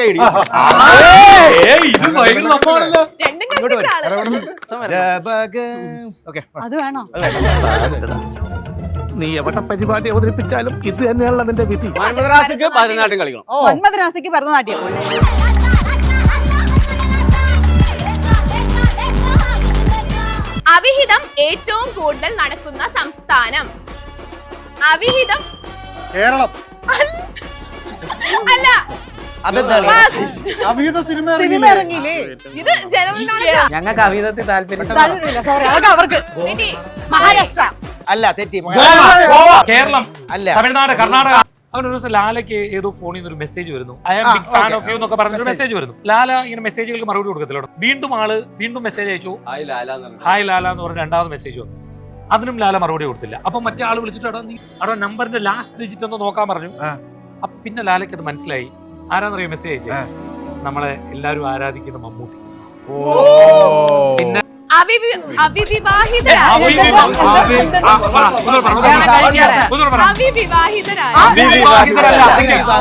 കൈ അത് വേണോ? നീ എവിടെ പരിപാടി അവതരിപ്പിച്ചാലും ഇത് തന്നെയാണല്ലോ നിന്റെ വിധി. മന്മഥരാസിക്ക് ഭരതനാട്യം കളിക്കണം. മന്മഥരാസിക്ക് ഭരതനാട്യം. അവിഹിതം ഏറ്റവും കൂടുതൽ നടക്കുന്ന സംസ്ഥാനം. അവിഹിതം കേരളം. അല്ല, അവിഹിത സിനിമ ഇറങ്ങിയില്ലേ? ഇത് ജനറൽ ഞങ്ങൾക്ക് അവിഹിതത്തിൽ താല്പര്യം. സോറി, അതൊക്കെ അവർക്ക്. മഹാരാഷ്ട്ര അല്ല, തെറ്റി. കേരളം അല്ല, തമിഴ്നാട്, കർണാടക. അങ്ങനെ ഒരു ദിവസം ലാലയ്ക്ക് ഏതോ ഫോണിൽ നിന്ന് ഒരു മെസ്സേജ് വരുന്നു. I am big fan of you എന്നൊക്കെ പറഞ്ഞൊരു മെസ്സേജ് വരുന്നു. ലാല ഇങ്ങനെ മെസ്സേജുകൾക്ക് മറുപടി കൊടുക്കത്തില്ല. വീണ്ടും മെസ്സേജ് അയച്ചു, ഹായ് ലാല എന്ന് പറഞ്ഞ രണ്ടാമത് മെസ്സേജ് വന്നു. അതിനും ലാല മറുപടി കൊടുത്തില്ല. അപ്പൊ മറ്റേ ആള് വിളിച്ചിട്ട് അവിടെ നമ്പറിന്റെ ലാസ്റ്റ് ഡിജിറ്റ് ഒന്ന് നോക്കാൻ പറഞ്ഞു. അപ്പൊ പിന്നെ ലാലയ്ക്ക് അത് മനസ്സിലായി. ആരാന്നറിയോ മെസ്സേജ് അയച്ചത്? നമ്മളെ എല്ലാരും ആരാധിക്കുന്ന മമ്മൂട്ടി. പിന്നെ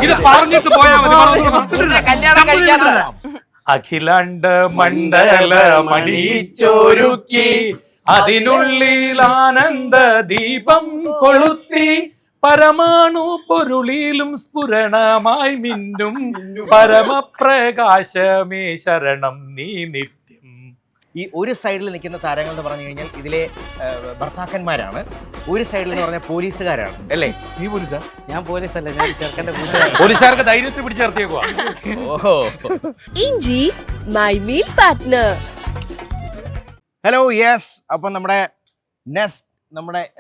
ഇത് പറഞ്ഞിട്ട് പോയാ മതി. അഖിലാണ്ട മണ്ഡല മണിച്ചോരുക്കി അതിനുള്ളിൽ ആനന്ദ ദീപം കൊളുത്തി പരമാണു പൊരുളിലും സ്ഫുരണമായി മിന്നും പരമപ്രകാശമേ ശരണം നീ നിത്യം. ഈ ഒരു സൈഡിൽ നിൽക്കുന്ന താരങ്ങൾ എന്ന് പറഞ്ഞു കഴിഞ്ഞാൽ ഇതിലെ ഭർത്താക്കന്മാരാണ്, ഒരു സൈഡിൽ എന്ന് പറഞ്ഞാൽ പോലീസുകാരാണ് അല്ലേ? നീ പോലീസാ? ഞാൻ പോലീസല്ല, ഞാൻ ചെറുക്കന്റെ കൂട്ടുകാരൻ. പോലീസുകാർക്ക് ധൈര്യത്തിൽ പിടിച്ചേർത്തിയേക്കുവാ. ഓഹോ. ഇഞ്ചി my meal partner. Hello, yes. അപ്പം നമ്മുടെ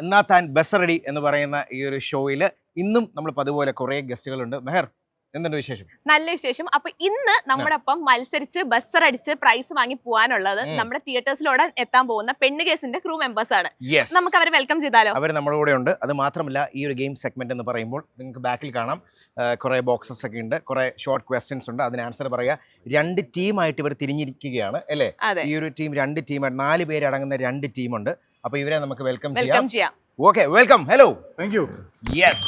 എന്നാ താൻ ബസറടി എന്ന് പറയുന്ന ഈ ഒരു ഷോയിൽ ഇന്നും നമ്മൾ പതുപോലെ കുറേ ഗസ്റ്റുകളുണ്ട്. മെഹർ, എന്തുണ്ട് വിശേഷം? നല്ല വിശേഷം. അപ്പൊ ഇന്ന് നമ്മുടെ ഒപ്പം മത്സരിച്ച് ബസ്സറടിച്ച് പ്രൈസ് വാങ്ങി പോകാനുള്ളത് നമ്മുടെ തിയേറ്റേഴ്സിലൂടെ എത്താൻ പോകുന്ന പെണ്ണ് കേസിന്റെ ക്രൂ മെമ്പേഴ്സ് ആണ്. നമുക്ക് അവരെ വെൽക്കം ചെയ്താലോ? അവർ നമ്മുടെ കൂടെ ഉണ്ട്. അത് മാത്രമല്ല, ഈ ഒരു ഗെയിം സെഗ്മെന്റ് എന്ന് പറയുമ്പോൾ നിങ്ങൾക്ക് ബാക്കിൽ കാണാം കുറെ ബോക്സസ് ഒക്കെ ഉണ്ട്, കുറെ ഷോർട്ട് ക്വസ്റ്റ്യൻസ് ഉണ്ട്. അതിന് ആൻസർ പറയുക. 2 ടീമായിട്ട് ഇവർ തിരിഞ്ഞിരിക്കുകയാണ് അല്ലേ? ഈ ഒരു ടീം 2 ടീമായിട്ട് 4 പേര് അടങ്ങുന്ന 2 ടീമുണ്ട്. അപ്പൊ ഇവരെ നമുക്ക് വെൽക്കം ചെയ്യാം. Okay, welcome. Hello, thank you. Yes.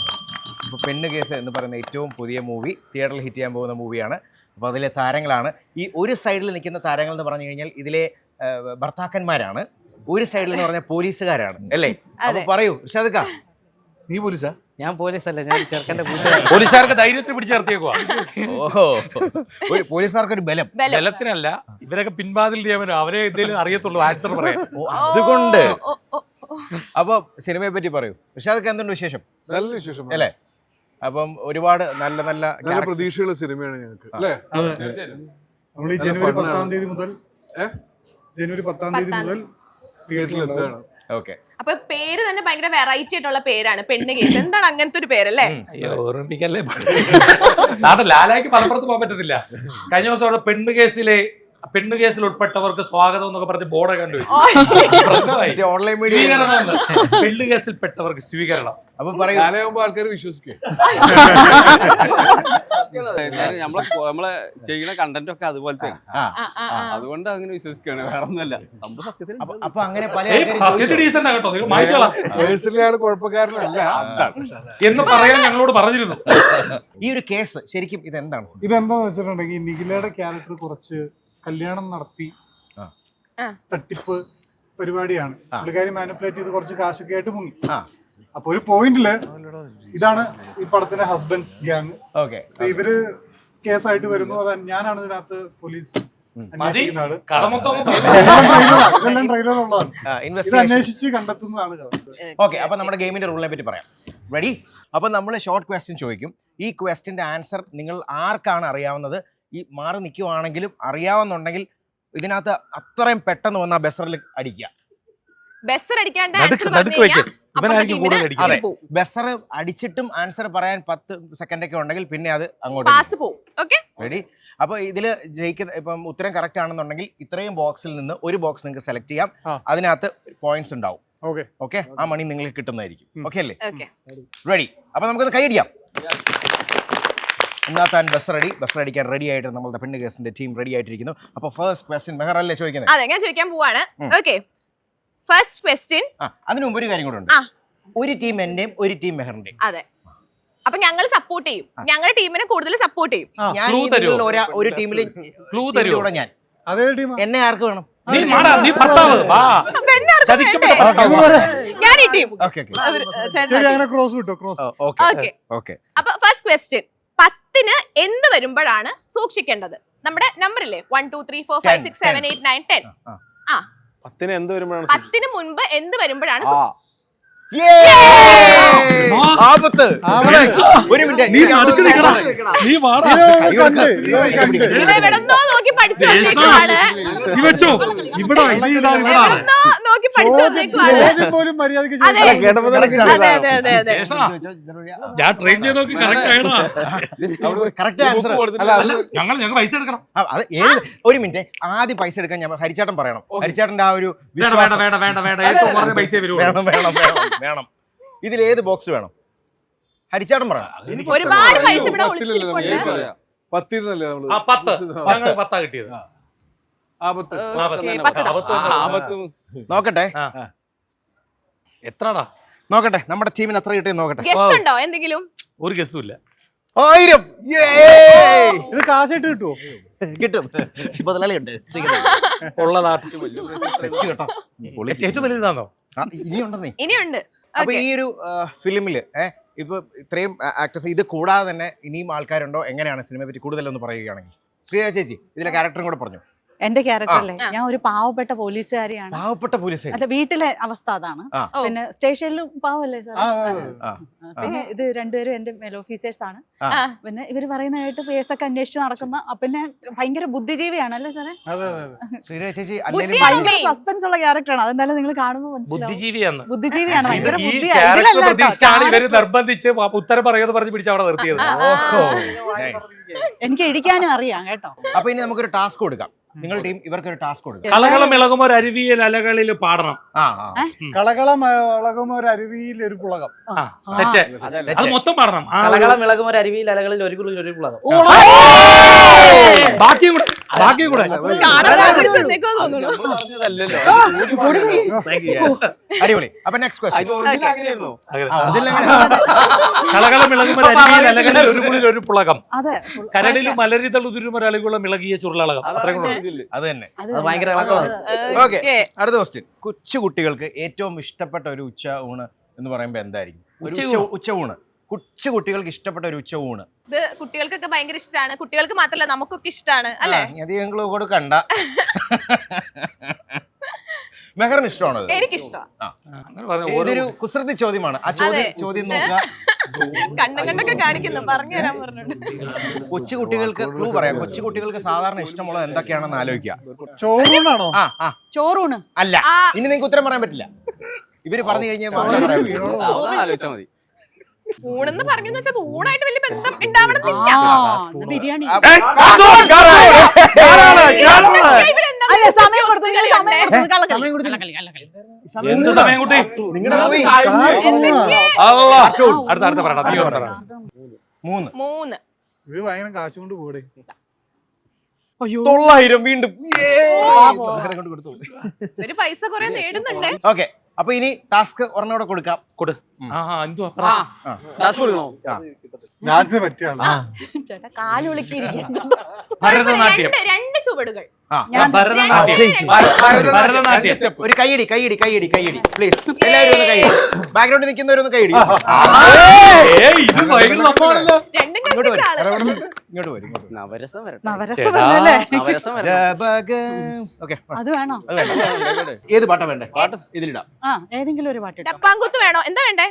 ഇപ്പോൾ പെണ്ണ് കേസ് എന്ന് പറയുന്ന ഏറ്റവും പുതിയ മൂവി തിയേറ്ററിൽ ഹിറ്റ് ചെയ്യാൻ പോകുന്ന മൂവിയാണ്. അപ്പോൾ അതിലെ താരങ്ങളാണ്. ഈ ഒരു സൈഡിൽ നിൽക്കുന്ന താരങ്ങൾ എന്ന് പറഞ്ഞു കഴിഞ്ഞാൽ ഇതിലെ ഭർത്താക്കന്മാരാണ്, ഒരു സൈഡിൽ എന്ന് പറഞ്ഞാൽ പോലീസുകാരാണ് അല്ലേ? അപ്പോൾ പറയൂ ഋഷാദ്, നീ പോലീസാ? ഞാൻ പോലീസല്ല, ഞാൻ ചെറുക്കന്റെ കൂട്ടുകാരൻ. പോലീസുകാർക്ക് ധൈര്യത്തിൽ പിടിച്ചേർത്തിയേക്കുവാ. ഓഹോ, പോലീസുകാർക്ക് ഒരു ബലത്തിനല്ല, ഇവരൊക്കെ പിൻവാതിൽ ചെയ്യാൻ അവരെ എന്തെങ്കിലും അറിയത്തുള്ളൂ ആൻസർ പറയാൻ. അതുകൊണ്ട് അപ്പൊ സിനിമയെ പറ്റി പറയൂ ഋഷാദ്, എന്തുണ്ട് വിശേഷം? നല്ല വിശേഷം അല്ലേ? അപ്പം ഒരുപാട് നല്ല പ്രതീക്ഷയുള്ള സിനിമയാണ് ഞങ്ങൾക്ക് അല്ലേ? നമ്മൾ ഈ ജനുവരി 10-ാം തീയതി മുതൽ തിയേറ്ററിൽ എത്തുകയാണ്. ഓക്കെ. അപ്പൊ പേര് തന്നെ ഭയങ്കര വെറൈറ്റി ആയിട്ടുള്ള പേരാണ്, പെണ്ണ് കേസ്. എന്താണ് അങ്ങനത്തെ ഒരു പേരല്ലേ? ഓർമ്മിപ്പിക്കല്ലേ. ലാലായ്ക്ക് മലപ്പുറത്ത് പോകാൻ പറ്റത്തില്ല. കഴിഞ്ഞ ദിവസം അവിടെ പെണ്ണ് കേസിൽ ഉൾപ്പെട്ടവർക്ക് സ്വാഗതം എന്നൊക്കെ പറഞ്ഞ് ബോർഡ് കണ്ടു. ഓൺലൈൻ മീഡിയ പെണ്ണ് കേസിൽ പെട്ടവർക്ക് സ്വീകരണം. അപ്പൊ പറയൂ, ആൾക്കാർ വിശ്വസിക്കും. നമ്മളെ ചെയ്യുന്ന കണ്ടന്റ് ഒക്കെ അതുപോലത്തെ, അതുകൊണ്ട് അങ്ങനെ വിശ്വസിക്കാണ്, വേറെ ഒന്നുമല്ല. അപ്പൊ അങ്ങനെ പല കുഴപ്പക്കാരനല്ല എന്ന് പറയാൻ ഞങ്ങളോട് പറഞ്ഞിരുന്നു. ഈ ഒരു കേസ് ശരിക്കും ഇതെന്താണ്? ഇതെന്താന്ന് വെച്ചിട്ടുണ്ടെങ്കിൽ നിഖിലയുടെ ക്യാരക്ടർ കുറച്ച് കല്യാണം നടത്തി തട്ടിപ്പ് പരിപാടിയാണ്. പുള്ളിക്കാരി മാനിപ്പുലേറ്റ് ചെയ്ത് കുറച്ച് കാശൊക്കെ ആയിട്ട് മുങ്ങി. അപ്പൊ ഒരു പോയിന്റില് ഇതാണ് ഈ പടത്തിന്റെ ഹസ്ബൻഡ്സ് ഗ്യാങ്. ഇവര് കേസായിട്ട് വരുന്നു. അത് ഞാനാണ് ഇതിനകത്ത് പോലീസ് അന്വേഷിക്കുന്ന ആള്. ഇതെല്ലാം ട്രെയിലറുള്ളതാണ്. ഇത് അന്വേഷിച്ച് കണ്ടെത്തുന്നതാണ് കഥ. ഓക്കെ, അപ്പൊ നമ്മുടെ ഗെയിമിന്റെ റൂളിനെ പറ്റി പറയാം. റെഡി? അപ്പൊ നമ്മൾ ഷോർട്ട് ക്വസ്റ്റ്യൻ ചോദിക്കും. ഈ ക്വസ്റ്റ്യന്റെ ആൻസർ നിങ്ങൾ ആർക്കാണ് അറിയാവുന്നത്, ഈ മാറി നിൽക്കുവാണെങ്കിലും അറിയാവുന്നുണ്ടെങ്കിൽ ഇതിനകത്ത് അത്രയും പെട്ടെന്ന് വന്ന ബസറിൽ അടിക്കുക. ബസർ അടിക്കാണ്ട് ബസർ അടിച്ചിട്ടും ആൻസർ പറയാൻ 10 സെക്കൻഡ് ഒക്കെ ഉണ്ടെങ്കിൽ പിന്നെ അത് അങ്ങോട്ട് പോകും. റെഡി? അപ്പൊ ഇതില് ജയിക്കുന്ന ഇപ്പം ഉത്തരം കറക്റ്റ് ആണെന്നുണ്ടെങ്കിൽ ഇത്രയും ബോക്സിൽ നിന്ന് ഒരു ബോക്സ് നിങ്ങൾക്ക് സെലക്ട് ചെയ്യാം. അതിനകത്ത് പോയിന്റ്സ് ഉണ്ടാവും. ഓക്കെ, ആ മണി നിങ്ങൾക്ക് കിട്ടുന്നതായിരിക്കും. ഓക്കെ അല്ലേ? റെഡി? അപ്പൊ നമുക്കത് കൈയടിയാം. എന്നാ താൻ ബസർ അടിക്കാൻ റെഡി ആയിട്ട് നമ്മുടെ പെണ്ണ് കേസിന്റെ ടീം റെഡി ആയിട്ടിരിക്കുന്നു. അപ്പൊ ഫസ്റ്റ് ക്വസ്റ്റ്യൻ മെഹർ അല്ലേ ചോദിക്കുന്നത്? അതെ, ഞാൻ ചോദിക്കാൻ പോവാണ്. Okay, first question. അതിന് മുമ്പ് ഒരു കാര്യം കൂടെ ഉണ്ട്. ഒരു ടീം എന്റെയും ഒരു ടീം മെഹറിന്റെയും. അതെ, അപ്പൊ ഞങ്ങൾ സപ്പോർട്ട് ചെയ്യും, ഞങ്ങളുടെ ടീമിനെ കൂടുതൽ സപ്പോർട്ട് ചെയ്യും. ഞാൻ Clue ഈ തരുമോ? നിങ്ങളിൽ ഒരു ടീമിൽ Clue തരുമോ? ഞാൻ അതേ ടീം എന്നെ ആർക്ക് വേണം? നീ മാറാ, നീ ഭർത്താവ് വാ. അപ്പൊ എന്നെ ആർക്കും ചതിക്കപ്പെട്ട വേണ്ടേ? ഭർത്താവ്. ഞാൻ ഈ ടീം. ഓക്കെ ശരി അങ്ങനെ ക്രോസ് കിട്ടോ ക്രോസ്. Okay Okay. ഓക്കെ. അപ്പൊ ഫസ്റ്റ് ക്വസ്റ്റ്യൻ, 10ന് എന്ത് വരുമ്പോഴാണ് സൂക്ഷിക്കേണ്ടത്? നമ്മുടെ നമ്പർ ഇല്ലേ 1 2 3 4 5 6 7 8 9 10. ആ 10 എന്ത് വരുമ്പോഴാണ് 10ന് മുൻപ് എന്ത് വരുമ്പോഴാണ് ആപത്ത്. ഒരു മിനിറ്റ്, നീ നടുക്ക് നിൽക്കടാ. നീ മാറാ. ഇത് എവിടെന്നോ നോക്കി പഠിച്ചു വന്നേക്കുവാണ്. നീ വെച്ചോ. ഇവിടെ ഇത് ഇതാ ഇവിടെ. എവിടെന്നോ നോക്കി പഠിച്ചു വന്നേക്കുവാണ്. ചോദ്യം പോലും മര്യാദയ്ക്ക് അതെ അതെ അതെ അതെ. ഞാൻ ട്രെയിൻ ചെയ്ത് നോക്കി കറക്റ്റ് ആയടാ. Correct answer. ഞങ്ങൾ പൈസ എടുക്കണം. ഒരു മിനിറ്റ്, ആദ്യം പൈസ എടുക്കാൻ ഞാൻ ഹരിച്ചാട്ടൻ പറയണം. ഹരിച്ചാട്ടന്റെ ആ ഒരു വേണ്ട വേണ്ട വേണ്ട വേണ്ട വേണ്ട ഏറ്റവും കുറഞ്ഞ പൈസ വരുള്ളൂ. വേണം വേണം വേണം വേണം. ഇതിൽ ഏത് ബോക്സ് വേണം? ഹരിച്ചാട്ടൻ പറയണം. ഒരുപാട് പൈസ ഇവിടെ ഒളിച്ചിരിപ്പുണ്ട്. 10 നമ്മള് ആ 10 ഞങ്ങൾ 10 കിട്ടിയത്. ആപത്ത്. നോക്കട്ടെ എത്രടാ? നോക്കട്ടെ നമ്മുടെ ടീമിന് എത്ര കിട്ടിയെന്ന് നോക്കട്ടെ. ഗസ് ഉണ്ടോ എന്തെങ്കിലും? ഒരു ഗസ്സും ഇല്ല. 1000. ഇത് കാശായിട്ട് കിട്ടുമോ? കിട്ടും. മുതലാളിയുണ്ട് ഉള്ളതാട്ട് സെറ്റ് കേട്ടോ. ഏറ്റവും വലുതാണോ? ഇനിയുണ്ടെന്നേ. ഇനിയുണ്ട്. അപ്പൊ ഈ ഒരു ഫിലിമില് ഇപ്പൊ ഇത്രയും ആക്ടേഴ്സ് ഇത് കൂടാതെ തന്നെ ഇനിയും ആൾക്കാരുണ്ടോ? എങ്ങനെയാണ് സിനിമയെ പറ്റി കൂടുതലൊന്ന് പറയുകയാണെങ്കിൽ? ശ്രീരാജ് ചേച്ചി ഇതിലെ ക്യാരക്ടറും കൂടെ പറഞ്ഞു. എന്റെ ക്യാരക്ടറല്ലേ, ഞാൻ ഒരു പാവപ്പെട്ട പോലീസുകാരിയാണ്. പാവപ്പെട്ട പോലീസ്. അല്ല, വീട്ടിലെ അവസ്ഥ അതാണ്. പിന്നെ സ്റ്റേഷനിലും പാവല്ലേ സാർ. പിന്നെ ഇത് രണ്ടുപേരും എന്റെ മേൽ ഓഫീസേഴ്സ് ആണ്. പിന്നെ ഇവര് പറയുന്നതായിട്ട് കേസൊക്കെ അന്വേഷിച്ച് നടക്കുന്ന പിന്നെ ഭയങ്കര ബുദ്ധിജീവിയാണ് അല്ലേ സാറേ? ശ്രീരാജ് ചേച്ചി ഭയങ്കര സസ്പെൻസ് ഉള്ള ക്യാരക്ടറാണ്. അതെന്തായാലും നിങ്ങൾ കാണുമ്പോൾ ബുദ്ധിജീവിയാണ്. ബുദ്ധിജീവിയാണ്. ഭയങ്കര ഈ ക്യാരക്ടർ പ്രതീക്ഷിച്ചാണ് ഇവര് നിർബന്ധിച്ച് ഉത്തരം പറയുമെന്ന് പറഞ്ഞ് പിടിച്ച് അവിടെ നിർത്തിയത്. എനിക്ക് എഴുതാനും അറിയാം കേട്ടോ. അപ്പൊ ഇനി നമുക്കൊരു ടാസ്ക് കൊടുക്കാം. നിങ്ങൾ ടീം ഇവർക്കൊരു ടാസ്ക് കൊടുക്കാം. കളകളം ഇളകുമ്പോ ഒരു അരുവിയിൽ അലകളിൽ പാടണം. കളകളം ഇളകും ഒരു അരുവിയിൽ ഒരു പുളകം. തെറ്റ്. അത് മൊത്തം പാടണം. കളകളം ഇളകും ഒരു അരുവിയിൽ അലകളിൽ ഒരു പുളകം. ബാക്കിയും കൂടെ ബാക്കിയും കൂടെ. അടിപൊളി. അപ്പൊ നെക്സ്റ്റ് ക്വസ്റ്റ്യൻ. കളകളം ഇളകുമ്പോ അരുവിയിൽ അലകളിൽ ഒരു കുളിൽ ഒരു പുളകം. കരടിലും മലരിതൾ ഉതിരും ഒരലുകുളം ഇളകിയ ചുരുളകം. അത്രയും കൂടെ. അത് തന്നെ. ഭയങ്കര ഇളക്കമാണ്. ഓക്കെ, അടുത്ത ക്വസ്റ്റ്യൻ. കൊച്ചു കുട്ടികൾക്ക് ഏറ്റവും ഇഷ്ടപ്പെട്ട ഒരു ഉച്ച ഊണ് എന്ന് പറയുമ്പോ എന്തായിരിക്കും? ഉച്ച ഊണ്. കൊച്ചു കുട്ടികൾക്ക് ഇഷ്ടപ്പെട്ട ഒരു ഉച്ച ഊണ്. ഇത് കുട്ടികൾക്കൊക്കെ ഭയങ്കര ഇഷ്ടമാണ്. കുട്ടികൾക്ക് മാത്രമല്ല നമുക്കൊക്കെ ഇഷ്ടമാണ് അല്ലേ? അത് ഞങ്ങൾ കൊടുക്കണ്ട. മെഹറിന് ഇഷ്ടമാണോ? എനിക്കിഷ്ടമാണ്. ഇതൊരു കുസൃതി ചോദ്യമാണ്. ആ ചോദ്യം നോക്കുക. കണ്ണൊക്കെ കാണിക്കുന്നു. പറഞ്ഞു തരാൻ പറഞ്ഞിട്ടുണ്ട്. കൊച്ചു കുട്ടികൾക്ക് ക്ലൂ പറയാം. കൊച്ചു കുട്ടികൾക്ക് സാധാരണ ഇഷ്ടമുള്ളത് എന്തൊക്കെയാണെന്ന് ആലോചിക്കുക. ചോറൂണാണോ? ചോറൂണ് അല്ല. ഇനി നിങ്ങൾക്ക് ഉത്തരം പറയാൻ പറ്റില്ല. ഇവര് പറഞ്ഞു കഴിഞ്ഞാൽ മാത്രമേ പറയാൻ പറ്റൂ. ആലോചിച്ചാൽ മതി. ഊണെന്ന് പറഞ്ഞു വെച്ചാൽ ഊണായിട്ട് വലിയ ബന്ധം ഉണ്ടാവണമെന്നില്ല. ബിരിയാണി. എന്ത് സമയം കുട്ടി? അടുത്ത പറയണം. 3. ഇത് ഭയങ്കര കാശ് കൊണ്ട് പോടെ. 900 വീണ്ടും. ഒരു പൈസ കുറെ നേടുന്നുണ്ട്. ഓക്കെ, അപ്പൊ ഇനി ടാസ്ക് ഒരെണ്ണോടെ കൊടുക്കാം. ഡാൻസ് പറ്റിയാണ്. ചേട്ടാ കാലുളിക്കിരിക്കും. ഭരതനാട്യം. 2 ചുവടുകൾ. ഭരതനാട്യം. ഒരു കൈയടി പ്ലീസ്. എല്ലാവരും ഒന്ന് കൈയടി. ബാക്ക്ഗ്രൗണ്ടിൽ നിൽക്കുന്നവരൊന്ന് കൈയടി. ഇത് ഭയങ്കര സംഭവമാണല്ലോ. രണ്ടും കൽപ്പിച്ച ആള്. ഇങ്ങോട്ട് വരും. നവരസം വരട്ടെ. നവരസം വരണല്ലേ? നവരസം വരട്ടെ. ഓക്കെ, അത് വേണോ? ഏത് പാട്ടാ വേണ്ടേ? ഇതിലിടാം. ഏതെങ്കിലും ഒരു പാട്ട്. ഡപ്പാങ്കൂത്ത് വേണോ? എന്താ വേണ്ടേ?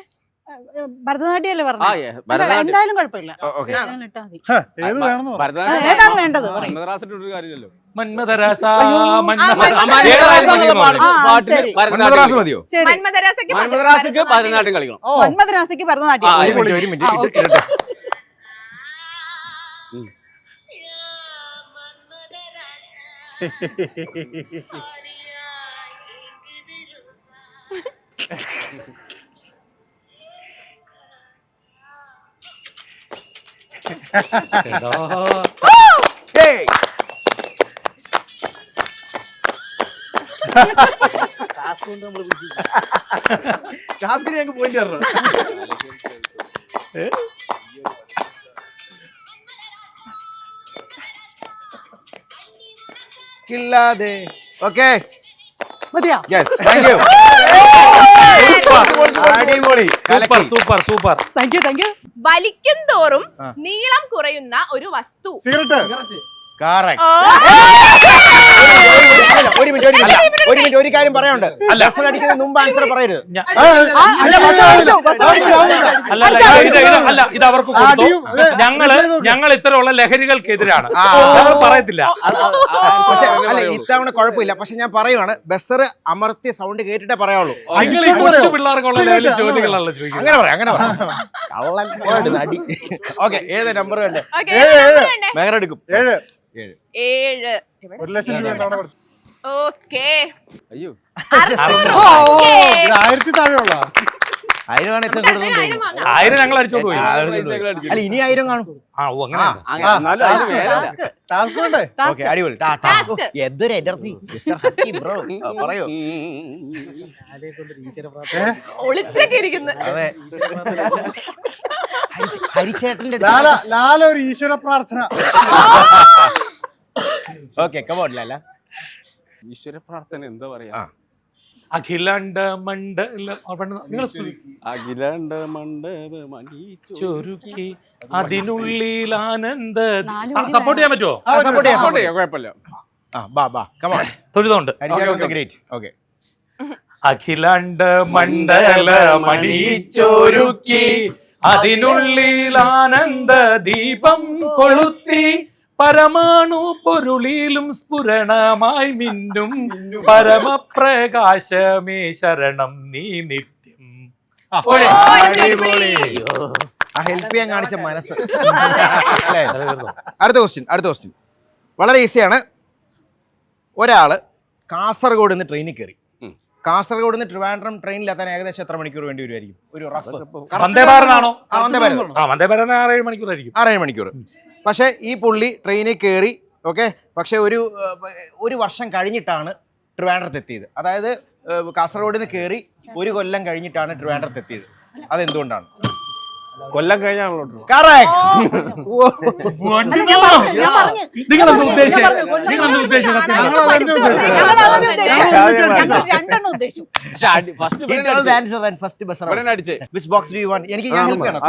ഭരതനാട്യം അല്ലേ പറഞ്ഞു? എന്തായാലും കുഴപ്പമില്ല. ഇട്ടാ മതി. ഏത് വേണമെന്ന് പറ. ഏതാണ് വേണ്ടത്? മന്മഥരാസ. മന്മഥരാസ മതിയോ? മന്മഥരാസയ്ക്ക് ഭരതനാട്യം കളിക്കണം. മന്മഥരാസയ്ക്ക് ഭരതനാട്യം. ഒരു മിനിറ്റ്. ടാസ്കിന് ഞങ്ങൾക്ക് പോയിന്റ് തരണം. കണക്കില്ലാതെ. ഓക്കെ, മതിയോ? Yes, thank you. അടിപൊളി, super super super. Thank you. വലിക്കും തോറും നീളം കുറയുന്ന ഒരു വസ്തു. സിഗരറ്റ്. Correct. ഒരു മിനിറ്റ് ഒരു കാര്യം പറയാനുണ്ട്. ബസർ അടിക്കുന്നതിന് മുമ്പ് ആൻസർ പറയരുത്. അല്ല ഇത് അവർക്ക് കൊടുത്തു. ഞങ്ങൾ ഇത്തരമുള്ള ലഹരികൾക്കെതിരാണ്, ഞങ്ങൾ പറയത്തില്ല. പക്ഷെ അല്ല, ഇത്തവണ കുഴപ്പമില്ല. പക്ഷെ ഞാൻ പറയുവാണ്, ബസർ അമർത്തിയ സൗണ്ട് കേട്ടിട്ടേ പറയാവുള്ളൂ. നിങ്ങൾ ഈ കൊച്ചു പിള്ളേർക്കുള്ള ലെവലിൽ ജോലികളാണല്ലോ ചോദിക്കുന്നത്. അങ്ങനെ പറയാം. കള്ളൻ അടി. ഓക്കെ, ഏത് നമ്പർ വേണ്ടേ? മേഘർ എടുക്കും. 7. 1,00,000 രൂപ. ഓക്കെ, അയ്യോ 1000 താഴെയുള്ള 1000 ആണ് ഏറ്റവും കൂടുതൽ തോന്നുന്നു. 1000 ഞങ്ങൾ അടിച്ചോണ്ട് പോയി. അല്ല, ഇനി 1000 കാണും. അങ്ങനെ ടാസ്ക് വേണ്ടേ? ഓക്കെ, അടിപൊളി. എന്തൊരു എനർജി ബ്രോ, പറയൂ. ഒളിച്ചൊക്കെ ഇരിക്കുന്നു. അതെ, ഹരിച്ചേട്ടന്റെ ലാല ഒരു ഈശ്വര പ്രാർത്ഥന. Okay, come on Lala. ഈശ്വര പ്രാർത്ഥന എന്താ പറയാ? അഖിലാണ്ട മണ്ഡല നിങ്ങൾ അഖിലാണ്ട മണ്ഡപ ചൊരുക്കി അതിനുള്ളിൽ ആനന്ദ. സപ്പോർട്ട് ചെയ്യാൻ പറ്റുമോ? സപ്പോർട്ട് ചെയ്യാം. കുഴപ്പമില്ല. കമോൺ. തൊഴുതുണ്ട്. ഗ്രേറ്റ്. ഓക്കെ. അഖിലാണ്ട മണ്ഡല മണിച്ചൊരുക്കി അതിനുള്ളിൽ ആനന്ദ ദീപം കൊളുത്തി പരമാണു പൊരുളിലും സ്ഫുരണമായി മിന്നും പരമപ്രകാശമേ ശരണം നീ നിത്യം. ഹെൽപ്പ് ചെയ്യാൻ കാണിച്ച മനസ്സ്. അടുത്ത ക്വസ്റ്റ്യൻ വളരെ ഈസിയാണ്. ഒരാള് കാസർഗോഡ് നിന്ന് ട്രെയിനിൽ കയറി. കാസർഗോഡ് നിന്ന് ട്രിവാൻഡ്രം ട്രെയിനിലെത്താൻ ഏകദേശം എത്ര മണിക്കൂർ വേണ്ടി വരുമായിരിക്കും? ഒരു റഫ്. വന്ദേ ഭാരതാണോ? വന്ദേ ഭാരത് 6-7 മണിക്കൂറായിരിക്കും. 6-7 മണിക്കൂർ. പക്ഷേ ഈ പുള്ളി ട്രെയിനിൽ കയറി. ഓക്കെ, പക്ഷെ ഒരു വർഷം കഴിഞ്ഞിട്ടാണ് ട്രിവാൻഡ്രത്ത് എത്തിയത്. അതായത് കാസർഗോഡ് നിന്ന് കയറി 1 കൊല്ലം കഴിഞ്ഞിട്ടാണ് ട്രിവാൻഡ്രത്ത് എത്തിയത്. അതെന്തുകൊണ്ടാണ്? കൊല്ലം കഴിഞ്ഞാണല്ലോ. നിങ്ങളെന്താ ഉദ്ദേശിച്ചത്? എനിക്ക് ഞാൻ help ചെയ്യണം.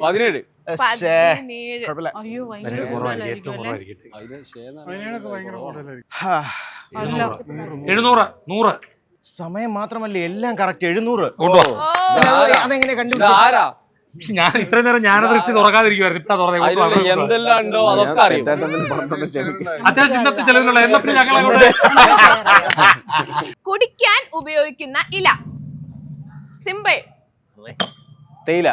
17. അയ്യോ, ഏറ്റവും കുറവായിരിക്കട്ടെ. 100. സമയം മാത്രമല്ല, എല്ലാം കറക്റ്റ്. 700. അതെങ്ങനെ കണ്ടു? ഞാൻ ഇത്രയും നേരം ജ്ഞാനദൃഷ്ടി തുറക്കാതിരിക്കുവായിരുന്നു. ഇപ്പഴാ തുറന്നേ. എന്തെല്ലാം ഉണ്ടോ അതൊക്കെ അറിയാം. അത്യാവശ്യം ഇന്നത്തെ ചെലവിലുള്ള എന്നപ്പോ ഞങ്ങളെ കുടിക്കാൻ ഉപയോഗിക്കുന്ന ഇല. സിമ്പിൾ. തേയില.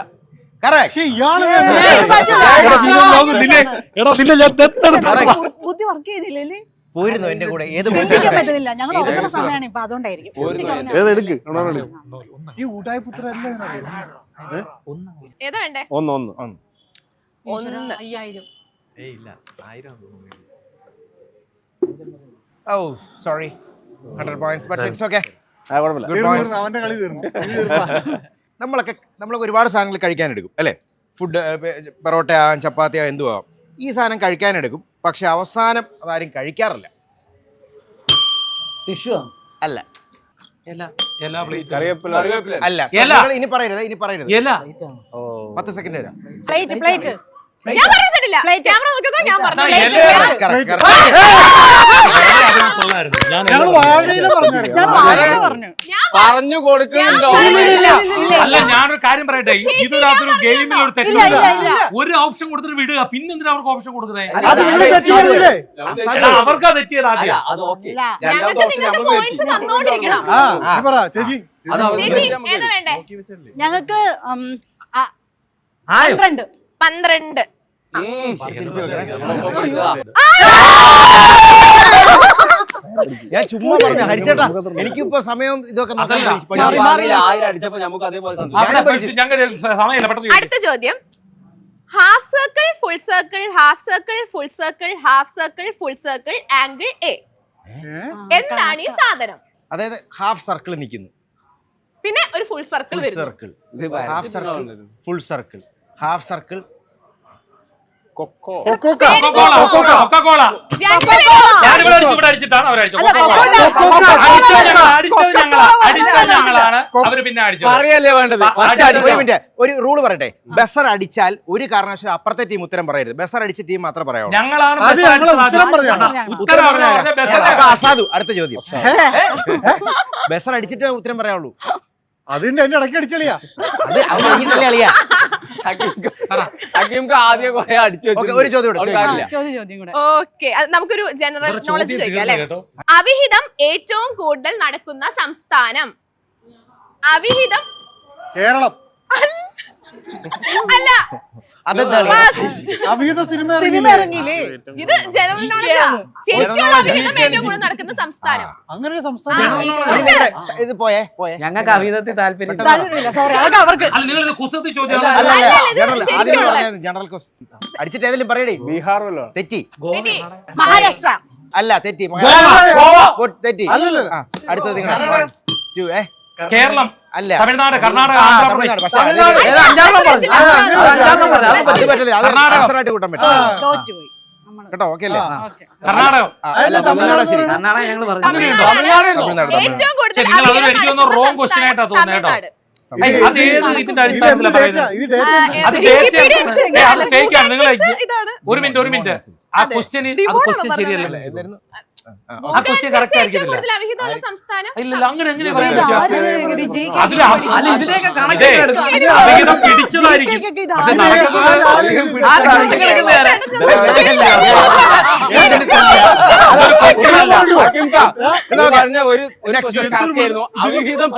ബുദ്ധി വർക്ക് ചെയ്തില്ലേ? പോയിരുന്നു എന്റെ കൂടെ. ഏത് പറ്റുന്നില്ല, ഞങ്ങൾ ഉറങ്ങുന്ന സമയമാണ് ഇപ്പൊ, അതുകൊണ്ടായിരിക്കും. ഈ ഊടായ്പുത്ര ഏതാ വേണ്ടേ? 1. 5000. Oh, sorry. 100 points, but it's okay. അവന്റെ കളി തീർന്നു. നമ്മളൊക്കെ ഒരുപാട് സാധനങ്ങൾ കഴിക്കാനെടുക്കും അല്ലേ? ഫുഡ്, പൊറോട്ട ആവാം, ചപ്പാത്തി ആവാം, എന്തും ആവാം. ഈ സാധനം കഴിക്കാനെടുക്കും, പക്ഷെ അവസാനം അതാരും കഴിക്കാറില്ല. ടിഷ്യൂ അല്ല, അല്ല. ഇനി പറയരുത്. 10 സെക്കൻഡ് വരാം. പ്ലേറ്റ്. ഞാൻ പറഞ്ഞിട്ടില്ല. ക്യാമറ നോക്കുന്നോ? ഞാൻ പറഞ്ഞു. പറഞ്ഞു കൊടുക്കുന്നുണ്ടോ? അല്ല, ഞാനൊരു കാര്യം പറയട്ടെ. ഇതിനകത്തൊരു ഗെയിമിൽ ഒരു തെറ്റില്ല. ഒരു ഓപ്ഷൻ കൊടുത്തിട്ട് വിടുക, പിന്നെ എന്തിനാ അവർക്ക് ഓപ്ഷൻ കൊടുക്കുന്നത്? അവർക്കാ തെറ്റിയത് ആദ്യം. ചേച്ചി ഏതാ വേണ്ടേ? ഞങ്ങൾക്ക് 12. ഞാൻ ചുമ്മാ പറഞ്ഞ ഹരിച്ചേട്ടാ, എനിക്കിപ്പോ സമയം ഇതൊക്കെ അടുത്ത ചോദ്യം. Half circle, full circle, half circle, full circle, half circle, full circle, angle A. എന്താണ് ഈ സാധനം? അതായത് ഹാഫ് സർക്കിൾ നിൽക്കുന്നു, പിന്നെ ഒരു ഫുൾ സർക്കിൾ വരുന്നു. Circle, half circle, full circle, half circle, കൊക്കോക്ക കൊക്കോകോള ഞാനിവിടെ അടിച്ചു ഇവിടെ അടിച്ചിട്ടാണ് അവരടിച്ചത് അടിച്ചത് ഞങ്ങളാണ് അവര് പിന്നെ അടിച്ചത്. പറയല്ലേ വേണ്ടത്. ഒരു മിനിറ്റ്, ഒരു റൂള് പറയട്ടെ. ബസർ അടിച്ചാൽ ഒരു കാരണവശാലും അപ്പുറത്തെ ടീം ഉത്തരം പറയരുത്. ബസർ അടിച്ച ടീം മാത്രം പറയാവൂ. ഞങ്ങളാണ് അസാധു. അടുത്ത ചോദ്യം. ബസർ അടിച്ചിട്ട് ഉത്തരം പറയാവുള്ളൂ. അതിന്റെ എന്റെ ഇടയ്ക്ക് അടിച്ചളിയാ. അത് കഴിഞ്ഞിട്ടല്ലേ അളിയാ. ഹക്കീംക്ക് ആദ്യം കുറെ അടിച്ചു Okay, ഒരു ചോദ്യം കൂടെ. ചോദ്യം കൂടെ. ഓക്കെ, നമുക്കൊരു ജനറൽ നോളജ് ചോദിക്കാം അല്ലെ. അവിഹിതം ഏറ്റവും കൂടുതൽ നടക്കുന്ന സംസ്ഥാനം? അവിഹിതം കേരളം. അല്ല, അതെന്താ അവിഹിത സിനിമ ഇറങ്ങിയില്ലേ? ഇത് ജനറൽ നോളജ്. ശരിക്കും അവിഹിതം ഏറ്റവും കൂടുതൽ നടക്കുന്ന സംസ്ഥാനം? അങ്ങനെ ഒരു സംസ്ഥാനം ഇത് പോയേ. ഞങ്ങൾക്ക് അവിധത്തിൽ താല്പര്യം സോറി, അതൊക്കെ അവർക്ക്. അല്ല നിങ്ങൾ കുസൃതി ചോദ്യം ജനറൽ ആദ്യം പറഞ്ഞത് ജനറൽ അടിച്ചിട്ട് ഏതെങ്കിലും പറയടേ. ബീഹാർ വല്ലോ. തെറ്റി. മഹാരാഷ്ട്ര. അല്ല, തെറ്റി. തെറ്റി. അടുത്തത് നിങ്ങൾ. കേരളം അല്ല, തമിഴ്നാട് കർണാടക ആ, ആന്ധ്രാപ്രദേശ് തമിഴ്നാട്. പക്ഷേ അത് പറ്റില്ല. അത് ആൻസറായിട്ട് കൂട്ടാൻ പറ്റും തോറ്റുപോയി നമ്മള്. കേട്ടോ. ഓക്കെ അല്ലേ? കർണാടക അല്ല, തമിഴ്നാട് ശരി. കർണാടക ഞങ്ങൾ പറഞ്ഞു അങ്ങനെയുണ്ടോ? തമിഴ്നാട്. ഏറ്റവും കൂടുതൽ ശരി, നിങ്ങൾ അതൊരു അവിഹിതം എനിക്കൊന്ന് നടക്കുന്ന wrong question ആയിട്ടാ സംസ്ഥാനം തോന്നുന്നത് കേട്ടോ. തമിഴ്നാട്. അത് ഏത് ഇതിന്റെ അടിസ്ഥാനത്തിലാണ് പറയുന്നത്? ഇത് ഡേറ്റ് അത് Wikipedia date അനുസരിച്ച് ആണ്. അത് fake ആണ്. നിങ്ങൾ ഇതാണ്. ഒരു മിനിറ്റ് ആ ക്വസ്റ്റ്യൻ ശരിയല്ല. എന്തായിരുന്നു? ആ ക്വസ്റ്റ്യൻ കറക്റ്റ് ഏറ്റവും ആയിരിക്കത്തില്ല. കൂടുതൽ അവിഹിതമുള്ള സംസ്ഥാനം? ഇല്ല അങ്ങനെ എങ്ങനെ ഇത് പറയാൻ പറ്റും? ആദ്യം അതില് അല്ല, ഇതിനെയൊക്കെ ഇതേ, കണക്കെടുക്കും. അവിഹിതം പിടിച്ചതായിരിക്കും. പക്ഷെ നടക്കുന്നത് ആ കണക്ക് കിടക്കുന്ന ആരാ? അതൊരു question അല്ല. പറഞ്ഞ ഒരു ആയിരുന്നു അവിഹിതം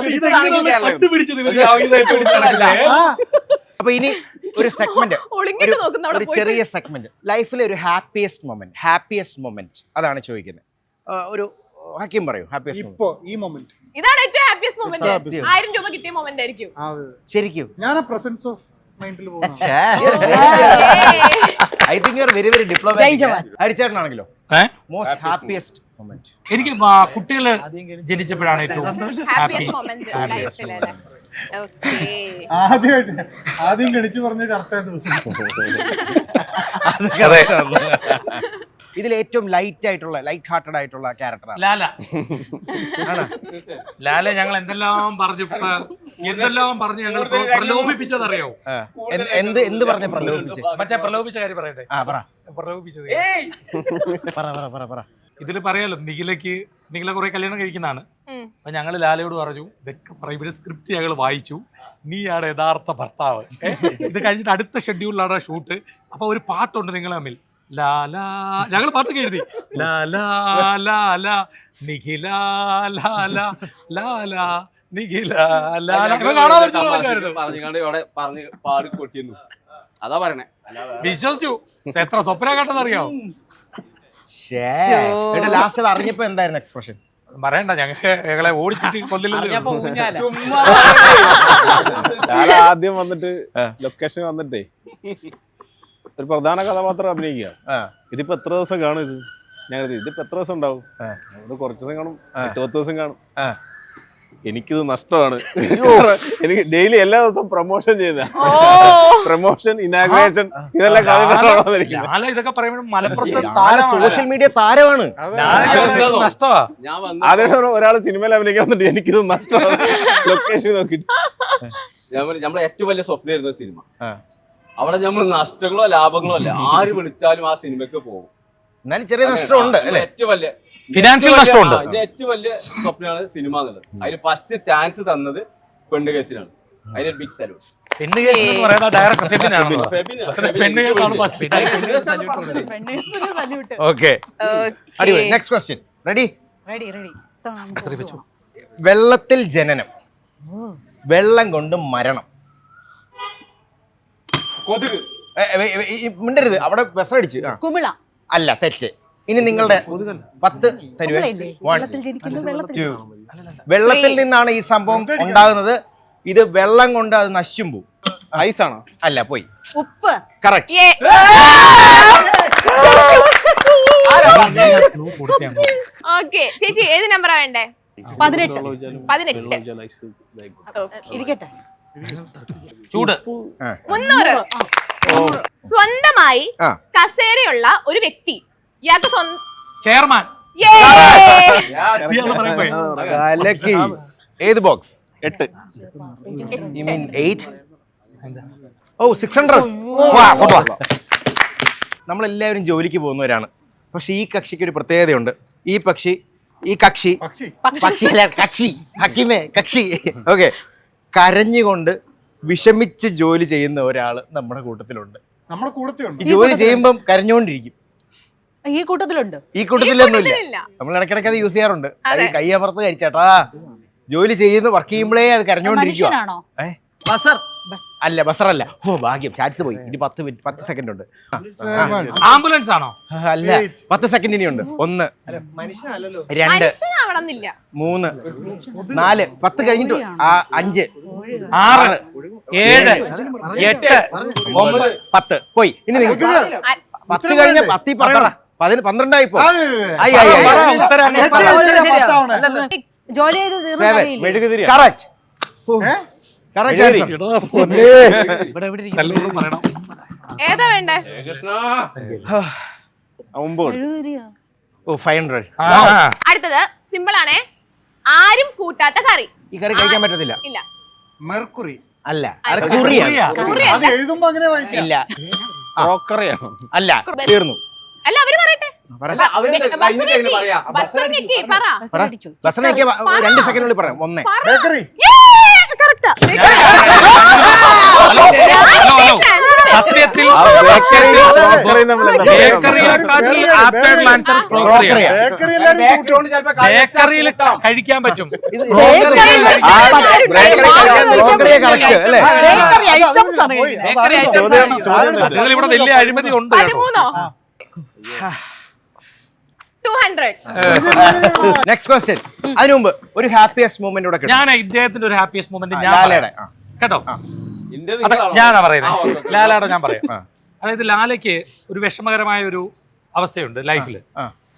കണ്ടുപിടിച്ചത് ഇവര് അവിഹിതമായിട്ട് പിടിച്ചതല്ലേ? അപ്പൊ ഇനി ഒരു സെഗ്മെന്റ്, ഒളിങ്ങിട്ട് നോക്കുന്ന അവിടെ ഒരു ചെറിയ സെഗ്മെന്റ്. ലൈഫിലെ ഒരു ഹാപ്പിയസ്റ്റ് മൊമെന്റ് അതാണ് ചോദിക്കുന്നത്. ഒരു ഹക്കീം പറയൂ. ഹാപ്പിയസ്റ്റ് ഇപ്പൊ ഈ മൊമെന്റ് ഇതാണ് ഏറ്റവും ഹാപ്പിയസ്റ്റ് മൊമെന്റ്. സത്യം. 1000 രൂപ കിട്ടിയ മൊമെന്റ് ആയിരിക്കും. ശരിക്കും. ഞാൻ പ്രസൻസ് ഓഫ് മൈൻഡിൽ പോകുന്നു. I think you are very very ജയ് ഡിപ്ലോമാറ്റിക്. ജവാൻ. ഹരിച്ചേട്ടനാണെങ്കിലോ മോസ്റ്റ് ഹാപ്പിയസ്റ്റ് മൊമെന്റ്? എനിക്ക് കുട്ടികള് ജനിച്ചപ്പോഴാണ് ഏറ്റവും ഹാപ്പി. ഹാപ്പിയസ്റ്റ് മൊമെന്റ് ലൈഫിലെ. ആദ്യം ഗണിച്ചു പറഞ്ഞ കറക്റ്റായ ദിവസം. ഇതിൽ ഏറ്റവും ലൈറ്റ് ഹാർട്ടഡ് ആയിട്ടുള്ള ക്യാരക്ടറാണ് ലാല. ഞങ്ങൾ എന്തെല്ലാം പറഞ്ഞു ഞങ്ങൾ പ്രലോഭിപ്പിച്ചതറിയോ? എന്ത് പറഞ്ഞ പ്രലോഭിപ്പിച്ച്? മറ്റേ പ്രലോഭിച്ച കാര്യം പറയട്ടെ. പ്രലോഭിച്ചത് ഇതിൽ പറയാലോ. നിഖില കുറെ കല്യാണം കഴിക്കുന്നതാണ്. അപ്പൊ ഞങ്ങള് ലാലയോട് പറഞ്ഞു, ഇതൊക്കെ ഇവിടെ സ്ക്രിപ്റ്റ് ഞങ്ങൾ വായിച്ചു, നീയാണ് യഥാർത്ഥ ഭർത്താവ്. ഇത് കഴിഞ്ഞിട്ട് അടുത്ത ഷെഡ്യൂളിലാണ് ഷൂട്ട്. അപ്പൊ ഒരു പാട്ടുണ്ട് നിങ്ങൾ തമ്മിൽ. ലാലാ, ഞങ്ങൾ പാട്ടൊക്കെ എഴുതി. ലാലാ ലാലാ നിഖില ലാലാ ലാലാ നിഖില ലാലാ. പാടി കൊട്ടിയിരുന്നു. അതാ പറയണേ. വിശ്വസിച്ചു. എത്ര സ്വപ്ന കണ്ടെന്നറിയാമോ? ലാസ്റ്റ് അത് അറിഞ്ഞപ്പോ എന്തായിരുന്നു എക്സ്പ്രഷൻ? പറയണ്ട, ഞങ്ങളെ ഓടിച്ചിട്ട് കൊല്ലില്ല. ഞാൻ ആദ്യം വന്നിട്ട് ലൊക്കേഷൻ വന്നിട്ടേ ഒരു പ്രധാന കഥാപാത്രം അഭിനയിക്കുക. ഇതിപ്പോ എത്ര ദിവസം കാണും? ഇതിപ്പോ എത്ര ദിവസം ഉണ്ടാവും? കുറച്ച് ദിവസം കാണും, 8-10 ദിവസം കാണും. എനിക്കിത് നഷ്ടമാണ്. എനിക്ക് ഡെയിലി എല്ലാ ദിവസവും പ്രൊമോഷൻ ചെയ്ത പ്രൊമോഷൻ, ഇനാഗ്രേഷൻ, ഇതെല്ലാം ഇതൊക്കെ പറയുമ്പോൾ മലപ്പുറത്ത് സോഷ്യൽ മീഡിയ താരമാണ്. നഷ്ടമാ. ആദ്യം ഒരാൾ സിനിമയിൽ അഭിനയിക്കാൻ വന്നിട്ട് എനിക്കിത് നഷ്ടമാണ്. ലൊക്കേഷൻ നോക്കിട്ട് നമ്മളെ ഏറ്റവും വലിയ സ്വപ്നമായിരുന്നു സിനിമ. അവിടെ നമ്മൾ നഷ്ടങ്ങളോ ലാഭങ്ങളോ അല്ല, ആര് വിളിച്ചാലും ആ സിനിമക്ക് പോകും. എന്നാലും ചെറിയ നഷ്ടമുണ്ട് അല്ലേ? ഏറ്റവും വലിയ ഫിനാൻഷ്യൽ നഷ്ടമുണ്ട്. ഇത് ഏറ്റവും വലിയ സ്വപ്നമാണ് സിനിമ എന്നുള്ളത്. അതിന് ഫസ്റ്റ് ചാൻസ് തന്നത് പെണ്ണ് കേസിനാണ്. അതിന് ബിഗ് സല്യൂട്ട്. പെണ്ണ് കേസ് എന്ന് പറയുന്ന ഡയറക്ടർ ഫെബിനാണ്. പെണ്ണ് കേസാണ് ഫസ്റ്റ്. ഓക്കേ, അടിപൊളി. Next question. റെഡി? റെഡി. വെള്ളത്തിൽ ജനനം, വെള്ളം കൊണ്ട് മരണം. കൊതുക്. മിണ്ടരുത്, അവിടെ വെസറടിച്ച്. കുമിള. അല്ല, തെറ്റ്. ഇനി നിങ്ങളുടെ 10 തരുവേ. 1 2. വെള്ളത്തിൽ നിന്നാണ് ഈ സംഭവം ഉണ്ടാകുന്നത്. ഇത് വെള്ളം കൊണ്ട് അത് നശിച്ചും പോവും. ഐസാണോ? അല്ല, പോയി. ഉപ്പ്. കറക്റ്റ്. ഓക്കെ ചേച്ചി, ഏത് നമ്പറാ വേണ്ടേ? 18. ഇരിക്കട്ടെ. ചൂട്. 300. സ്വന്തമായി ആ. കസേരയുള്ള ഒരു വ്യക്തി. ഇയാൾക്ക് ചെയർമാൻ. ഏത് ബോക്സ്? 8. You mean 8? ഓ 600. നമ്മളെല്ലാവരും ജോലിക്ക് പോകുന്നവരാണ്. പക്ഷെ ഈ കക്ഷിക്ക് ഒരു പ്രത്യേകതയുണ്ട്. ഈ കക്ഷി ഹക്കിമേ കക്ഷി ഓക്കെ കരഞ്ഞുകൊണ്ട് വിഷമിച്ച് ജോലി ചെയ്യുന്ന ഒരാൾ നമ്മുടെ കൂട്ടത്തിലുണ്ട്. നമ്മുടെ കൂട്ടത്തിലുണ്ട്. ഈ ജോലി ചെയ്യുമ്പം കരഞ്ഞുകൊണ്ടിരിക്കും. ഈ കൂട്ടത്തിലുണ്ട്. ഈ കൂട്ടത്തിലൊന്നുമില്ല. ഇല്ല. നമ്മൾ ഇടയ്ക്കിടയ്ക്ക് അത് യൂസ് ചെയ്യാറുണ്ട്. അത് കൈ അമർത്ത് കഴിച്ചാട്ടാ ജോലി ചെയ്യുന്നു, വർക്ക് ചെയ്യുമ്പോഴേ അത് കരഞ്ഞുകൊണ്ടിരിക്കുക. മനുഷ്യനാണോ? ബസർ. അല്ല ബസറല്ല. ഓ ഭാഗ്യം, ചാൻസ് പോയി. ഇനി 10 സെക്കൻഡ് ഉണ്ട്. ആംബുലൻസ് ആണോ? അല്ല 10 സെക്കൻഡ് ഇനിയുണ്ട്. 1 മനുഷ്യനല്ലല്ലോ. 2 മനുഷ്യനാവണമെന്നില്ല. 3 4 10 കഴിഞ്ഞിട്ട് 5 6 7 8 9 10 പോയി. ഇനി നിങ്ങൾക്ക് 10 കഴിഞ്ഞ 10 പറയണം. 12 ആയിപ്പോ. ഉത്തരം ജോലി ചെയ്ത് തീർന്നറിയില്ലേ? മെഴുകുതിരി. കറക്റ്റ്. നല്ലോണം പറയണം. ഏതാ വേണ്ടേ? 9. ഓ 500. അടുത്തത് സിമ്പിൾ ആണേ. ആരും കൂട്ടാത്ത കറി. ഈ കറി കഴിക്കാൻ പറ്റത്തില്ല. ഇല്ല. മെർക്കുറി. അല്ല അത് കുറിയാണ്. അത് എഴുതുമ്പോ അങ്ങനെ വായിക്കാം. ഇല്ല ക്രോക്കറിയാണോ? അല്ല തീർന്നു. അല്ല അവര് പറയട്ടെ. ബസ്സിനൊക്കെ 2 സെക്കൻഡിനുള്ളിൽ പറയാം. 1 ബേക്കറി. സത്യത്തിൽ ബേക്കറിയിൽ കഴിക്കാൻ പറ്റും. നിങ്ങൾ ഇവിടെ വലിയ അഴിമതി ഉണ്ട്. 200. Next question. അതിനു മുമ്പ് ഒരു ഹാപ്പിയസ്റ്റ് മൂമെന്റ് കൂടെ ഞാൻ ഇദ്ദേഹത്തിന്റെ ഒരു ഹാപ്പിയസ്റ്റ് മൂമെന്റ് ഞാൻ ലാലയുടെ കേട്ടോ. ഞാനാ പറയുന്നത്. ലാലയുടെ ഞാൻ പറയാം. അതായത് ലാലയ്ക്ക് ഒരു വിഷമകരമായ ഒരു അവസ്ഥയുണ്ട് ലൈഫിൽ.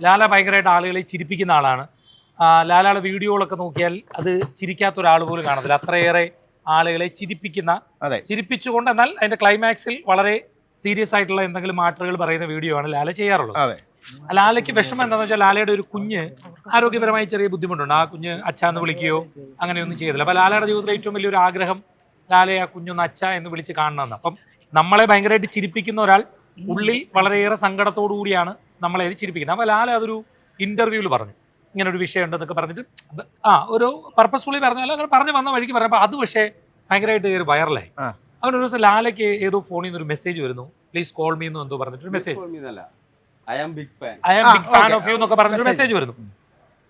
ലാല ഭയങ്കരമായിട്ട് ആളുകളെ ചിരിപ്പിക്കുന്ന ആളാണ്. ലാലയുടെ വീഡിയോകളൊക്കെ നോക്കിയാൽ അത് ചിരിക്കാത്ത ഒരാൾ പോലും കാണത്തില്ല. അത്രയേറെ ആളുകളെ ചിരിപ്പിച്ചുകൊണ്ട്, എന്നാൽ അതിന്റെ ക്ലൈമാക്സിൽ വളരെ സീരിയസ് ആയിട്ടുള്ള എന്തെങ്കിലും മാറ്ററുകൾ പറയുന്ന വീഡിയോ ആണ് ലാല ചെയ്യാറുള്ളത്. ലാലയ്ക്ക് വിഷമം എന്താണെന്ന് വെച്ചാൽ ലാലയുടെ ഒരു കുഞ്ഞ് ആരോഗ്യപരമായി ചെറിയ ബുദ്ധിമുട്ടുണ്ട്. ആ കുഞ്ഞ് അച്ഛാന്ന് വിളിക്കുകയോ അങ്ങനെയൊന്നും ചെയ്തില്ല. അപ്പോൾ ലാലയുടെ ജീവിതത്തിലെ ഏറ്റവും വലിയൊരു ആഗ്രഹം ലാലയെ ആ കുഞ്ഞൊന്ന് അച്ഛ എന്ന് വിളിച്ച് കാണണമെന്ന്. അപ്പം നമ്മളെ ഭയങ്കരമായിട്ട് ചിരിപ്പിക്കുന്ന ഒരാൾ ഉള്ളിൽ വളരെയേറെ സങ്കടത്തോടു കൂടിയാണ് നമ്മളെ ചിരിപ്പിക്കുന്നത്. അപ്പോൾ ലാല അതൊരു ഇന്റർവ്യൂവിൽ പറഞ്ഞു, ഇങ്ങനെ ഒരു വിഷയം ഉണ്ടെന്നൊക്കെ പറഞ്ഞിട്ട് ഒരു പർപ്പസ്ഫുള്ളി പറഞ്ഞാൽ അങ്ങനെ പറഞ്ഞു വന്ന വഴിക്ക് പറഞ്ഞപ്പോൾ അത് പക്ഷേ ഭയങ്കരമായിട്ട് ഒരു വൈറലായി. അങ്ങനെ ഒരു ദിവസം ലാലയ്ക്ക് ഏതോ ഫോണിൽ നിന്ന് ഒരു മെസ്സേജ് വരുന്നു, പ്ലീസ് കോൾ മീ എന്ന് എന്തോ പറഞ്ഞിട്ട് message, I am big fan of you എന്നൊക്കെ പറഞ്ഞിട്ട് മെസ്സേജ് വരുന്നു.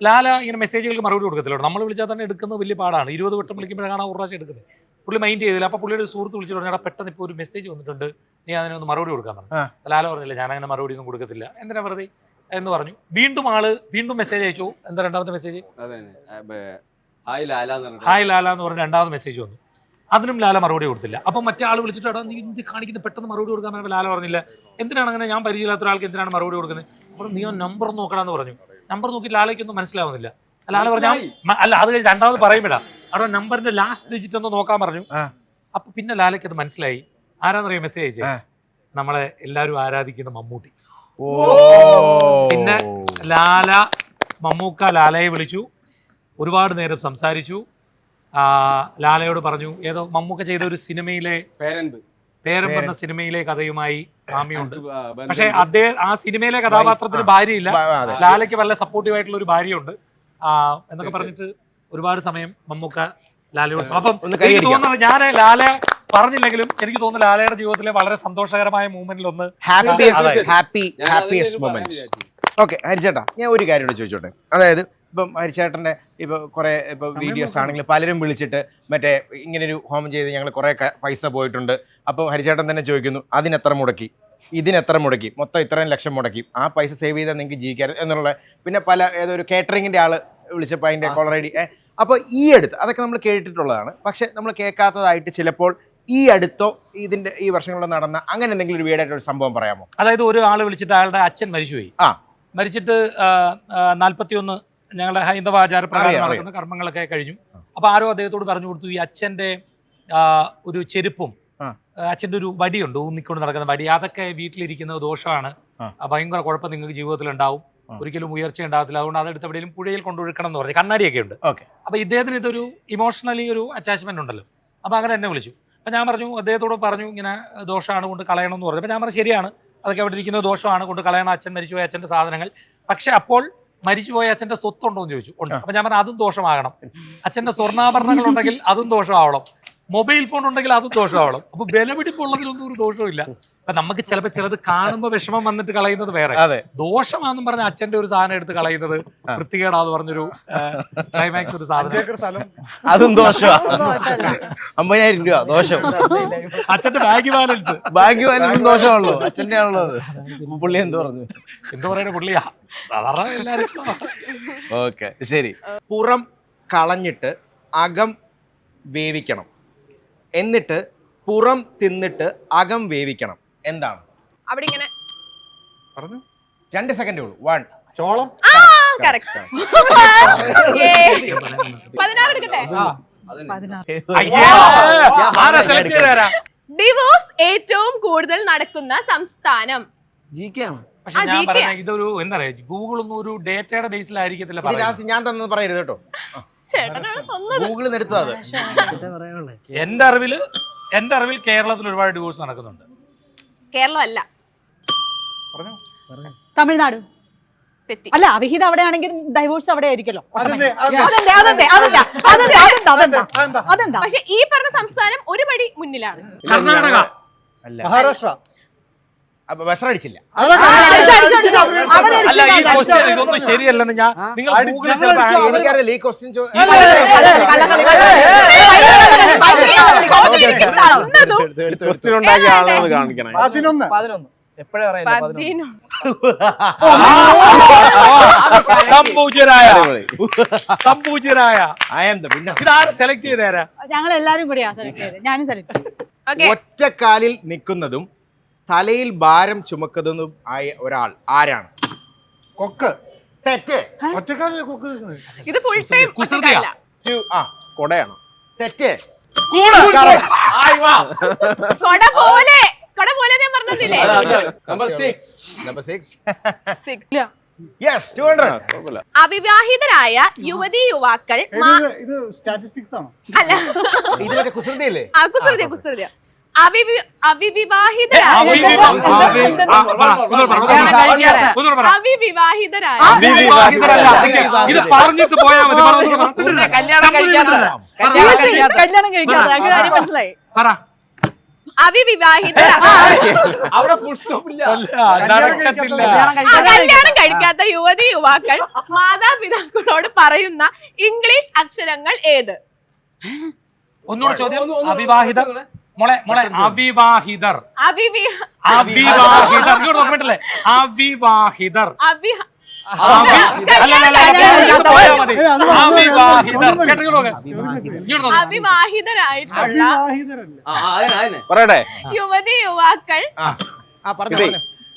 ലാല ഇങ്ങനെ മെസ്സേജുകൾക്ക് മറുപടി കൊടുക്കത്തില്ല. നമ്മൾ വിളിച്ചാൽ തന്നെ എടുക്കുന്നത് വലിയ പാടാണ്. 20 വട്ടം വിളിക്കുമ്പോഴാണ് ഒരു പ്രാവശ്യം എടുക്കുന്നത്. പുള്ളി മൈൻഡ് ചെയ്തില്ല. അപ്പോൾ പുള്ളിയുടെ ഒരു സുഹൃത്ത് വിളിച്ചിട്ട് പറഞ്ഞാൽ പെട്ടെന്ന് ഇപ്പോൾ ഒരു മെസ്സേജ് വന്നിട്ടുണ്ട്, നീ അതിനൊന്ന് മറുപടി കൊടുക്കാൻ പറഞ്ഞു. ലാല പറഞ്ഞില്ല, ഞാൻ അങ്ങനെ മറുപടി ഒന്നും കൊടുക്കത്തില്ല, എന്തിനാ വെറുതെ എന്ന് പറഞ്ഞു. വീണ്ടും മെസ്സേജ് അയച്ചു. എന്താ രണ്ടാമത്തെ മെസ്സേജ്? ഹായ് ലാല എന്ന് പറഞ്ഞ രണ്ടാമത്തെ മെസ്സേജ് വന്നു. അതിനും ലാല മറുപടി കൊടുത്തില്ല. അപ്പം മറ്റേ ആൾ വിളിച്ചിട്ട് നീ എന്ത് കാണിക്കുന്ന, പെട്ടെന്ന് മറുപടി കൊടുക്കാൻ പറഞ്ഞപ്പോൾ ലാല പറഞ്ഞില്ല, എന്തിനാണ് അങ്ങനെ, ഞാൻ പരിചയമില്ലാത്ത ഒരാൾക്ക് എന്തിനാണ് മറുപടി കൊടുക്കുന്നത്. അപ്പോൾ നീ നമ്പർ നോക്കണമെന്ന് പറഞ്ഞു. നമ്പർ നോക്കി ലാലയ്ക്കൊന്നും മനസ്സിലാവുന്നില്ല. ലാല പറഞ്ഞു അല്ല, അത് കഴിഞ്ഞ് രണ്ടാമത് പറയുമ്പോഴാ അവിടെ നമ്പറിന്റെ ലാസ്റ്റ് ഡിജിറ്റ് ഒന്ന് നോക്കാൻ പറഞ്ഞു. അപ്പൊ പിന്നെ ലാലയ്ക്ക് അത് മനസ്സിലായി. ആരാന്നറിയോ മെസ്സേജ് അയച്ചേ? നമ്മളെ എല്ലാവരും ആരാധിക്കുന്ന മമ്മൂട്ടി. പിന്നെ മമ്മൂക്ക ലാലയെ വിളിച്ചു, ഒരുപാട് നേരം സംസാരിച്ചു. ലാലയോട് പറഞ്ഞു ഏതോ മമ്മൂക്ക ചെയ്ത ഒരു സിനിമയിലെ പേരമ്പ് എന്ന സിനിമയിലെ കഥയുമായി സാമ്യമുണ്ട്. പക്ഷെ ആ സിനിമയിലെ കഥാപാത്രത്തിന് ഭാര്യയില്ല. ലാലയ്ക്ക് വളരെ സപ്പോർട്ടീവ് ആയിട്ടുള്ള ഒരു ഭാര്യയുണ്ട് എന്നൊക്കെ പറഞ്ഞിട്ട് ഒരുപാട് സമയം മമ്മൂക്ക ലാലയോട്. അപ്പം എനിക്ക് തോന്നുന്നത്, ഞാൻ ലാല പറഞ്ഞില്ലെങ്കിലും എനിക്ക് തോന്നുന്നു ലാലയുടെ ജീവിതത്തിലെ വളരെ സന്തോഷകരമായ മൂവ്മെന്റിൽ ഒന്ന് ഹാപ്പിയസ്റ്റ് മൊമെന്റ്. ഓക്കെ ഹരിച്ചേട്ടാ, ഞാൻ ഒരു കാര്യം കൂടെ ചോദിച്ചോട്ടെ. അതായത് ഇപ്പം ഹരിച്ചേട്ടൻ്റെ ഇപ്പോൾ കുറേ ഇപ്പോൾ വീഡിയോസ് ആണെങ്കിൽ പലരും വിളിച്ചിട്ട് മറ്റേ ഇങ്ങനൊരു ഹോമം ചെയ്ത് ഞങ്ങൾ കുറേ പൈസ പോയിട്ടുണ്ട്. അപ്പം ഹരിച്ചേട്ടൻ തന്നെ ചോദിക്കുന്നു, അതിനെത്ര മുടക്കി, ഇതിനെത്ര മുടക്കി, മൊത്തം ഇത്രയും ലക്ഷം മുടക്കി, ആ പൈസ സേവ് ചെയ്താൽ നിങ്ങൾക്ക് ജീവിക്കാൻ എന്നുള്ള. പിന്നെ ഏതൊരു കേറ്ററിങ്ങിൻ്റെ ആൾ വിളിച്ചപ്പോൾ അതിൻ്റെ കോളർ ഐ ഡി. അപ്പോൾ ഈ അടുത്ത് അതൊക്കെ നമ്മൾ കേട്ടിട്ടുള്ളതാണ്. പക്ഷെ നമ്മൾ കേൾക്കാത്തതായിട്ട് ചിലപ്പോൾ ഈ അടുത്തോ ഈ വർഷങ്ങളിൽ നടന്ന അങ്ങനെ എന്തെങ്കിലും ഒരു വീടായിട്ടൊരു സംഭവം പറയാമോ? അതായത് ഒരു ആൾ വിളിച്ചിട്ട് അയാളുടെ അച്ഛൻ മരിച്ചുപോയി. മരിച്ചിട്ട് 41 ഞങ്ങളുടെ ഹൈന്ദവ ആചാരപ്രകാരം നടക്കുന്ന കർമ്മങ്ങളൊക്കെ കഴിഞ്ഞു. അപ്പോൾ ആരോ അദ്ദേഹത്തോട് പറഞ്ഞു കൊടുത്തു, ഈ അച്ഛൻ്റെ ഒരു ചെരുപ്പും അച്ഛൻ്റെ ഒരു വടിയുണ്ട്, ഊന്നിക്കൊണ്ട് നടക്കുന്ന വടി, അതൊക്കെ വീട്ടിലിരിക്കുന്നത് ദോഷമാണ്, ഭയങ്കര കുഴപ്പം നിങ്ങൾക്ക് ജീവിതത്തിൽ ഉണ്ടാവും, ഒരിക്കലും ഉയർച്ച ഉണ്ടാകത്തില്ല, അതുകൊണ്ട് അതെടുത്ത് എവിടെയും പുഴയിൽ കൊണ്ടൊഴുക്കണം എന്ന് പറഞ്ഞു. കണ്ണാടിയൊക്കെ ഉണ്ട്. അപ്പോൾ ഇദ്ദേഹത്തിന് ഇതൊരു ഇമോഷണലി ഒരു അറ്റാച്ച്മെന്റ് ഉണ്ടല്ലോ. അപ്പോൾ അങ്ങനെ എന്നെ വിളിച്ചു. അപ്പോൾ ഞാൻ പറഞ്ഞു, അദ്ദേഹത്തോട് പറഞ്ഞു ഇങ്ങനെ ദോഷമാണ് കൊണ്ട് കളയണം എന്ന് പറഞ്ഞു. അപ്പോൾ ഞാൻ പറഞ്ഞു ശരിയാണ്, അതൊക്കെ അവിടെ ഇരിക്കുന്ന ദോഷമാണ്, കൊണ്ട് കളയണം, അച്ഛൻ മരിച്ചുപോയ അച്ഛൻ്റെ സാധനങ്ങൾ. പക്ഷെ അപ്പോൾ മരിച്ചുപോയ അച്ഛൻ്റെ സ്വത്തുണ്ടോ എന്ന് ചോദിച്ചു. ഉണ്ട്. അപ്പം ഞാൻ പറഞ്ഞു അതും ദോഷമാകണം, അച്ഛൻ്റെ സ്വർണ്ണാഭരണങ്ങൾ ഉണ്ടെങ്കിൽ അതും ദോഷമാവണം, മൊബൈൽ ഫോൺ ഉണ്ടെങ്കിൽ അതും ദോഷമാവണം. അപ്പൊ വിലപിടിപ്പുള്ളതിലൊന്നും ഒരു ദോഷവും ഇല്ല. അപ്പൊ നമുക്ക് ചിലപ്പോൾ ചിലത് കാണുമ്പോൾ വിഷമം വന്നിട്ട് കളയുന്നത് വേറെ, ദോഷമാണെന്നും പറഞ്ഞ അച്ഛന്റെ ഒരു സാധനം എടുത്ത് കളയുന്നത് വൃത്തികേടാന്ന് പറഞ്ഞൊരു ക്ലൈമാക്സ് ഒരു സാധനം, അതും ദോഷമാണ്. 50,000 രൂപ ദോഷം. അച്ഛന്റെ ബാങ്ക് ബാലൻസ് ദോഷമാണല്ലോ, അച്ഛൻ്റെ ആണല്ലോ അത്. പുള്ളി എന്ത് പറഞ്ഞു? എന്ത് പറയുന്ന പുള്ളിയാ സാധാരണ എല്ലാരും. ഓക്കെ ശരി. പുറം കളഞ്ഞിട്ട് അകം വേവിക്കണം, എന്നിട്ട് പുറം തിന്നിട്ട് അകം വേവിക്കണം. എന്താണ്? അവിടെ ഇങ്ങനെ 2 സെക്കൻഡേ ഉള്ളൂ. 1 ചോളം. കറക്റ്റ്. 16 എടുക്കട്ടെ. ഡിവോഴ്സ് ഏറ്റവും കൂടുതൽ നടക്കുന്ന സംസ്ഥാനം? പക്ഷെ ഞാൻ പറഞ്ഞ ഇതൊരു എന്താ പറയാ, ഗൂഗിൾ ഒന്നും ഒരു ഡേറ്റയുടെ ബേസിലായിരിക്കത്തില്ല പറയുന്നത്. ഞാൻ തന്നത് പറയരുത് കേട്ടോ, ഗൂഗിളിൽ നിന്ന് എടുത്തത്. എന്റെ അറിവിൽ കേരളത്തിൽ ഒരുപാട് ഡിവോഴ്സ് നടക്കുന്നുണ്ട്. കേരളം അല്ല, തമിഴ്നാട്. തെറ്റി. അല്ല, അവിഹിത അവിടെ ആണെങ്കിൽ ഡൈവോഴ്സ് അവിടെ ആയിരിക്കല്ലോ. പക്ഷെ ഈ പറഞ്ഞ സംസ്ഥാനം ഒരു പടി മുന്നിലാണ്. കർണാടക. മഹാരാഷ്ട്ര. ബസ്സടിച്ചില്ല. അല്ല, ഈ ക്വസ്റ്റ്യൻ ഇതൊന്നും ശരിയല്ലെന്ന് ഞാൻ നിങ്ങൾ ഗൂഗിളിൽ എനിക്കറിയില്ല ഈ ക്വസ്റ്റ്യൻ. ക്വസ്റ്റ്യൻ ഉണ്ടാക്കിയ ആളാണ് കാണിക്കണേ. 11. ഇതാരെ സെലക്ട് ചെയ്തേരാ? ഞങ്ങൾ എല്ലാരും കൂടിയാ സെലക്ട് ചെയ്തത്. ഞാനും സെലക്ട് ചെയ്തു. ഒറ്റക്കാലിൽ നിൽക്കുന്നതും തലയിൽ ഭാരം ചുമക്കുന്നതും ആയ ഒരാൾ ആരാണ്? കൊക്ക്. തെറ്റ്. ഒറ്റക്കാലിലെ കൊക്ക്. ഇത് ഫുൾ ടൈം കുസൃതിയാ. കൊടയാണ്. തെറ്റ്. കൊട പോലെ ഞാൻ പറഞ്ഞില്ലേ? നമ്പർ 6. 6. യെസ്, 200. അവിവാഹിതരായ യുവതി യുവാക്കൾ ഇത് സ്റ്റാറ്റിസ്റ്റിക്സ് ആണോ? അല്ല, ഇത് മറ്റേ കുസൃതിയല്ലേ? കുസൃതിയ അവിവാഹിതരായ ഇത് പറഞ്ഞിട്ട് പോയാ മതി. കല്യാണം കഴിക്കാതെ മനസ്സിലായി. കല്യാണം കഴിക്കാത്ത യുവതി യുവാക്കൾ മാതാപിതാക്കളോട് പറയുന്ന ഇംഗ്ലീഷ് അക്ഷരങ്ങൾ ഏത്? ഒന്നുകൂടെ ചോദ്യം. അവിവാഹിതർ. മോളെ അവിവാഹിതർ. ഓർമ്മയിട്ടല്ലേ? അവിവാഹിതർ. അവിവാഹിതരായിട്ടുള്ള പറയട്ടെ. യുവതി യുവാക്കൾ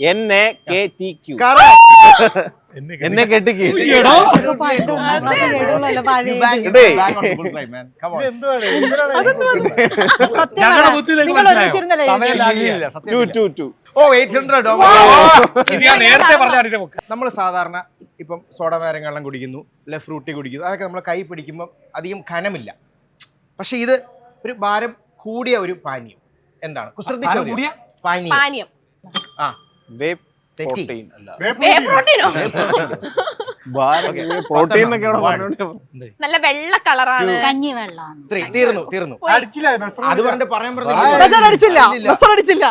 എന്നെ കെട്ടിക്ക്. നമ്മൾ സാധാരണ ഇപ്പം സോഡ നാരങ്ങ കുടിക്കുന്നു, അല്ലെ ഫ്രൂട്ടി കുടിക്കുന്നു, അതൊക്കെ നമ്മൾ കൈ പിടിക്കുമ്പോൾ അധികം ഖനമില്ല. പക്ഷെ ഇത് ഒരു ഭാരം കൂടിയ ഒരു പാനീയം. എന്താണ്? കുസൃതി ചോദ്യം. പാനീയം. തെറ്റി. നല്ല വെള്ള കളറാണ്. കഞ്ഞിവെള്ളം. തീർന്നു. അത് പറഞ്ഞിട്ട് പറയാൻ അടിച്ചില്ല.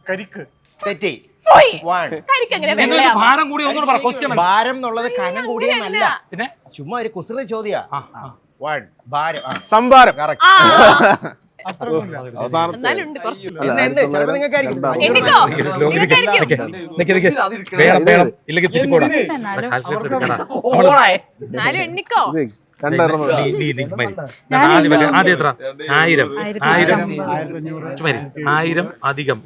കരിക്ക്. തെറ്റി. ഭാരം കൂടി ഒന്നുകൂടെ പറ. ക്വസ്റ്റ്യൻ ഭാരം എന്നുള്ളത് കനം കൂടിയെന്നല്ല, പിന്നെ ചുമ്മാ ഒരു കുസൃതി ചോദ്യാ. ഭാരം. സംഭാരം. എന്നാലുണ്ട് കുറച്ച്. ചിലപ്പോ നിങ്ങൾക്കായിരിക്കും. എന്നാലും എണ്ണിക്കോ. രണ്ടെണ്ണം നീ മതി. ഞാൻ ആദ്യം വരാം. ആദ്യം എത്ര? 1000 1000 അധികം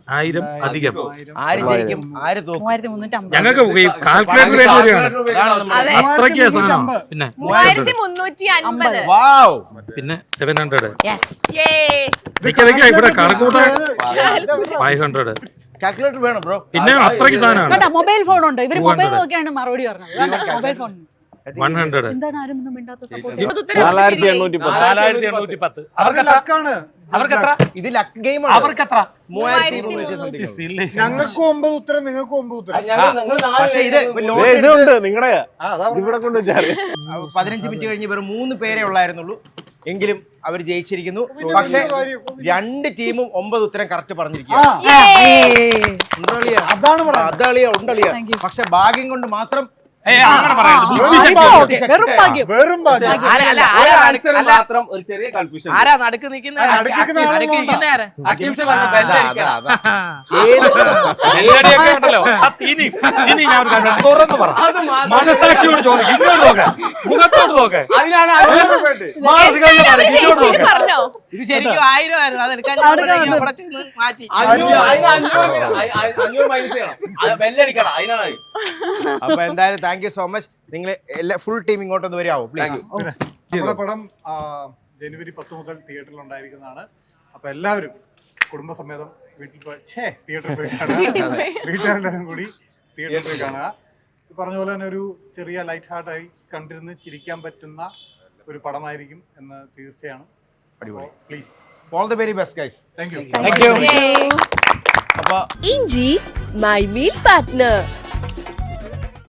1000 അധികം. ആര് ജയിക്കും ആര് തോക്കും? 3350. ഞങ്ങൾക്ക് കാൽക്കുലേറ്റർ വേണ്ടി വരികയാണ്. അത്രയ്ക്ക് സാധനം. പിന്നെ 3350. വാവ്. പിന്നെ 700. Yay. ഇവിടെ കണക്കൂട്ട 500. കാൽക്കുലേറ്റർ വേണം ബ്രോ. പിന്നെ അത്രയ്ക്ക് സാധനമാണ്. കേട്ടോ മൊബൈൽ ഫോൺ ഉണ്ട്. ഇവര് മൊബൈൽ നോക്കിയാണ് മറുപടി പറഞ്ഞത്. Mobile phone 100. എന്താണ് ആരും ഒന്നും മിണ്ടാത്ത സപ്പോർട്ട്? 4810. അവർക്കെത്ര? ഇത് ലക്ക് ഗെയിം ആണ്. അവർക്കെത്ര? 3300. ഞങ്ങൾക്ക് 9 ഉത്തരം, നിങ്ങൾക്ക് 9 ഉത്തരം. പക്ഷേ ഇത് ഇതുണ്ട് നിങ്ങളുടെ ഇവിടെ കൊണ്ട് വെച്ചാല് 15 മിനിറ്റ് കഴിഞ്ഞ് വെറും 3 പേരെ ഉള്ളായിരുന്നുള്ളൂ. എങ്കിലും അവർ ജയിച്ചിരിക്കുന്നു. പക്ഷേ 2 ടീമും 9 ഉത്തരം കറക്റ്റ് പറഞ്ഞിരിക്കുക. അതാണ് ഉണ്ടളിയ. പക്ഷെ ഭാഗ്യം കൊണ്ട് മാത്രം അങ്ങനെ പറയരുത്. ബുദ്ധിശക്തി. വെറും ഭാഗ്യം. വെറും ഭാഗ്യം. മാത്രം ഒരു ചെറിയ കൺഫ്യൂഷൻ. ആരാ നടുക്ക് നിൽക്കുന്ന ബെല്ലടിയൊക്കെ ഉണ്ടല്ലോ. ആ തീനി ഞാൻ ഒരു കാര്യം തുറന്ന് പറ. മനസാക്ഷിയോട് ചോദിക്കും. ഇങ്ങോട്ട് നോക്ക്. മുഖത്തോട്ട് നോക്ക്. ഇങ്ങോട്ട് നോക്ക്. പറഞ്ഞോ? ഇത് ശരിക്കും 1000 ആയിരുന്നു. അതെടുക്കാൻ മാറ്റി. 500 മൈനസ് ചെയ്യണം. ബെല്ലടിക്കണം. അതിനാണ്. അപ്പൊ എന്തായാലും താങ്ക് യു സോ മച്ച്. നിങ്ങൾ എല്ലാ ഫുൾ ടീം ഇങ്ങോട്ടൊന്ന് വരാമോ പ്ലീസ്? നമ്മുടെ പടം ജനുവരി 10 മുതൽ തിയേറ്ററിൽ ഉണ്ടായിരിക്കുന്നതാണ്. അപ്പൊ എല്ലാവരും കുടുംബസമേതം വീട്ടിൽ പോയി തിയേറ്ററിൽ പോയി കാണുക. വീട്ടുകാരെല്ലാവരും കൂടി തിയേറ്ററിൽ പോയി കാണുക. പറഞ്ഞ പോലെ തന്നെ ഒരു ചെറിയ ലൈറ്റ് ഹാർട്ടായി കണ്ടിരുന്ന് ചിരിക്കാൻ പറ്റുന്ന ഒരു പടമായിരിക്കും എന്ന് തീർച്ചയാണ്. Please all the very best guys. Thank you. Thank you. അപ്പൊ ഇഞ്ചി മൈ മീൽ പാർട്ട്ണർ.